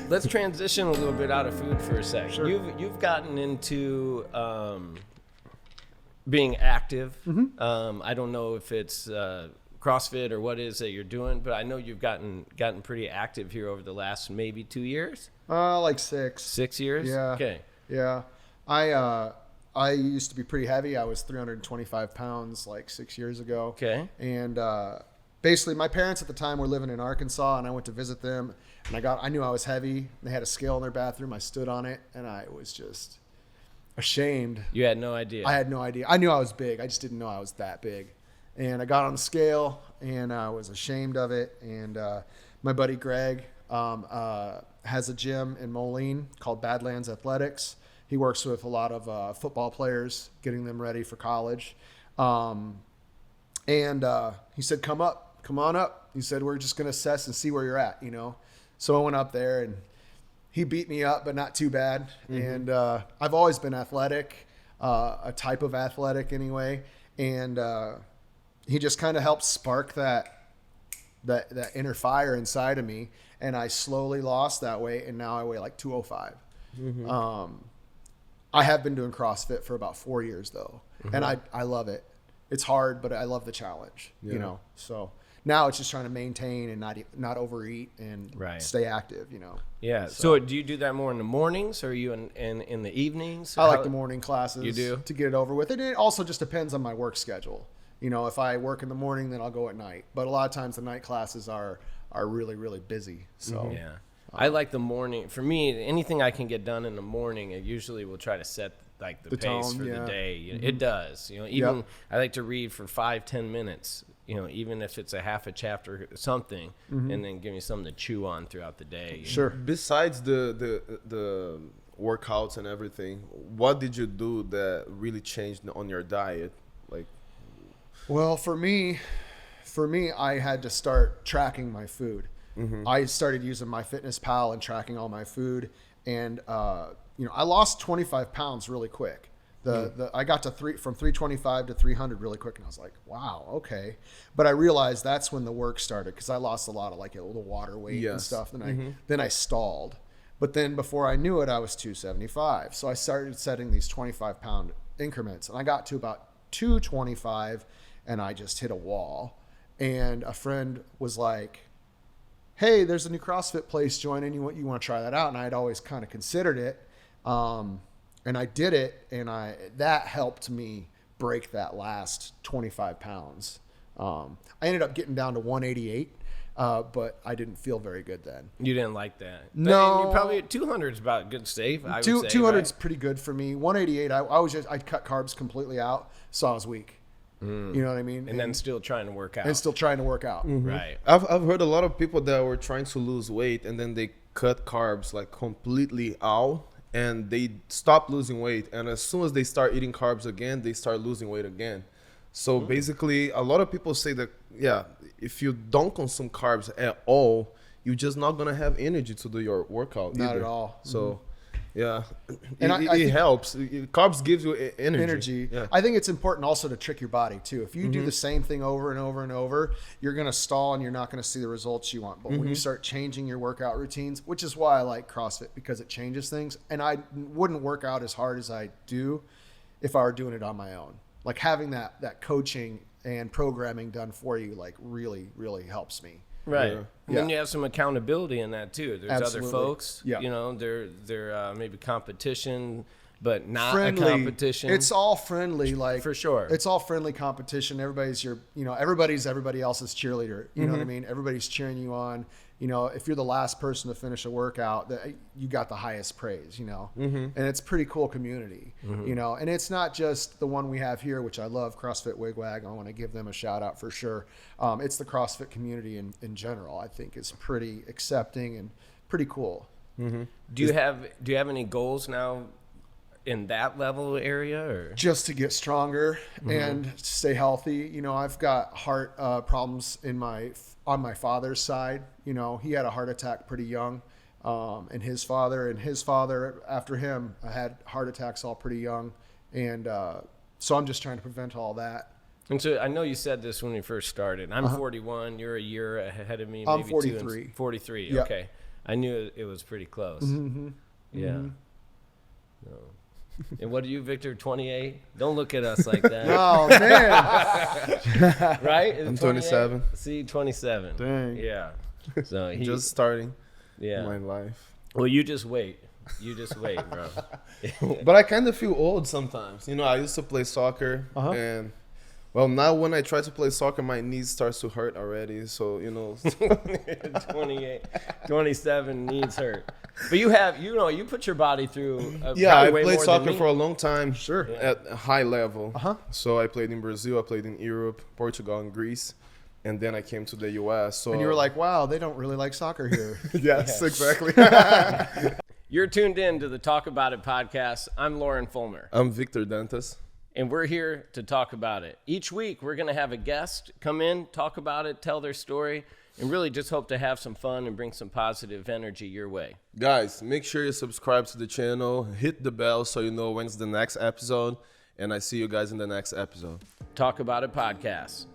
let's transition a little bit out of food for a sec. Sure. You've gotten into being active. I don't know if it's CrossFit or what it is that you're doing, but I know you've gotten pretty active here over the last maybe 2 years. Like 6. 6 years. Yeah. Okay. Yeah. I used to be pretty heavy. I was 325 pounds like 6 years ago. Okay. And basically, my parents at the time were living in Arkansas, and I went to visit them. And I knew I was heavy. They had a scale in their bathroom. I stood on it, and I was just ashamed. You had no idea. I had no idea. I knew I was big. I just didn't know I was that big. And I got on the scale, and I was ashamed of it. And my buddy Greg has a gym in Moline called Badlands Athletics. He works with a lot of football players, getting them ready for college. And he said, come on up. He said, we're just going to assess and see where you're at, you know. So I went up there, and he beat me up, but not too bad. And I've always been athletic, a type of athletic anyway. And he just kind of helped spark that inner fire inside of me. And I slowly lost that weight, and now I weigh like 205. I have been doing CrossFit for about 4 years though. And I love it. It's hard, but I love the challenge, you know? So now it's just trying to maintain and not overeat and stay active, you know? Yeah. So do you do that more in the mornings, or are you in the evenings? I like the morning classes. You do? To get it over with. And it also just depends on my work schedule. You know, if I work in the morning, then I'll go at night. But a lot of times the night classes are really, really busy. So yeah. I like the morning. For me, anything I can get done in the morning, I usually will try to set like the pace tone, for the day. It does. You know, even I like to read for 5-10 minutes. You know, even if it's a half a chapter or something, and then give me something to chew on throughout the day. Sure. Besides the workouts and everything, what did you do that really changed on your diet? Like, well, for me, I had to start tracking my food. I started using MyFitnessPal and tracking all my food, and you know, I lost 25 pounds really quick. I got to from 325 to 300 really quick, and I was like, wow, okay. But I realized that's when the work started, because I lost a lot of like a little water weight and stuff. Then I stalled. But then before I knew it, I was 275. So I started setting these 25 pound increments, and I got to about 225, and I just hit a wall. And a friend was like, hey, there's a new CrossFit place joining. You want to try that out? And I had always kind of considered it. And I did it, and that helped me break that last 25 pounds. I ended up getting down to 188, but I didn't feel very good then. You didn't like that? No. You're probably at 200 is about good safe, I would say. 200 is pretty good for me. 188, I cut carbs completely out, so I was weak. You know what I mean? And then still trying to work out. Right. I've heard a lot of people that were trying to lose weight, and then they cut carbs like completely out, and they stop losing weight. And as soon as they start eating carbs again, they start losing weight again. So basically, a lot of people say that, if you don't consume carbs at all, you're just not going to have energy to do your workout Not either. at all. So, yeah, And it helps. Carbs gives you energy. Yeah. I think it's important also to trick your body too. If you do the same thing over and over and over, you're going to stall and you're not going to see the results you want. But when you start changing your workout routines, which is why I like CrossFit, because it changes things. And I wouldn't work out as hard as I do if I were doing it on my own. Like having that coaching and programming done for you, like really, really helps me. Right. Yeah. And then you have some accountability in that too. There's Absolutely. other folks, Yeah. you know, they're maybe competition, but not Friendly. a competition. It's all friendly, like For sure. It's all friendly competition. Everybody's everybody's everybody else's cheerleader. You know what I mean? Everybody's cheering you on. You know, if you're the last person to finish a workout, you got the highest praise, you know, and it's a pretty cool community, you know, and it's not just the one we have here, which I love, CrossFit Wigwag. I want to give them a shout out for sure. It's the CrossFit community in general. I think is pretty accepting and pretty cool. Do you have any goals now in that level area, or just to get stronger and stay healthy? You know, I've got heart problems on my father's side. You know, he had a heart attack pretty young, and his father after him had heart attacks all pretty young, and so I'm just trying to prevent all that. And so I know you said this when we first started. I'm 41. You're a year ahead of me. I'm Maybe 43. 43. Yep. Okay. I knew it was pretty close. Mm-hmm. Yeah. Mm-hmm. No. And what are you, Victor? 28? Don't look at us like that. Oh man. Right? I'm 27. See, 27. Dang. Yeah. So he Just starting yeah. my life. Well, you just wait. You just wait, bro. But I kind of feel old sometimes. You know, I used to play soccer, and well, now when I try to play soccer, my knees starts to hurt already. So, you know, 28, 27 knees hurt. But you have, you know, you put your body through. yeah, I way played more soccer than me. for a long time. Sure. At a high level. Uh-huh. So I played in Brazil, I played in Europe, Portugal, and Greece, and then I came to the US. So And you were like, wow, they don't really like soccer here. yes, exactly. You're tuned in to the Talk About It podcast. I'm Lauren Fulmer, I'm Victor Dantas. and we're here to talk about it. Each week, we're going to have a guest come in, talk about it, tell their story, and really just hope to have some fun and bring some positive energy your way. Guys, make sure you subscribe to the channel, hit the bell so you know when's the next episode, and I see you guys in the next episode. Talk About It podcast.